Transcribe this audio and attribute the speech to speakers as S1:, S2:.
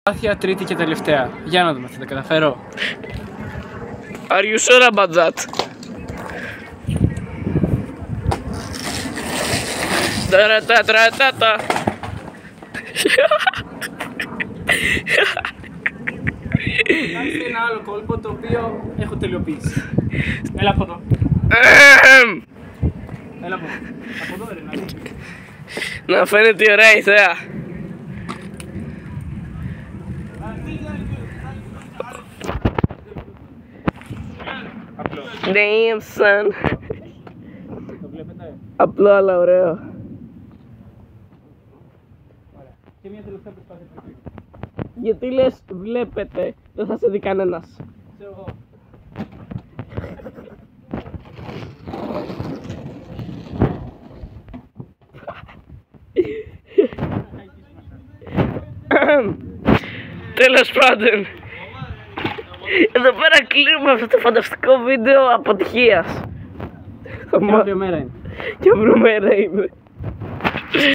S1: Άθια τρίτη και τελευταία. Για να δούμε, θα τα καταφέρω.
S2: Are you sure about that? Ταρατατρατατα.
S1: Κάντε ένα άλλο κόλπο το οποίο έχω τελειοποιήσει. Έλα από εδώ. Έλα από εδώ. Από εδώ ρε, να δεις.
S2: Να φαίνεται ωραία η θέα.
S1: Απλό.
S2: Damn son.
S1: Το βλέπετε.
S2: Απλό αλλά ωραίο.
S1: Ωραία. Και μια τελευταία προσπάθεια.
S2: Γιατί λες βλέπετε, δεν θα σε δει κανένας.
S1: Ξέρω εγώ.
S2: Τέλος πάντων, εδώ πέρα κλείνουμε αυτό το φανταστικό βίντεο αποτυχίας.
S1: Και αύριο μέρα είναι.
S2: Και αύριο μέρα είναι.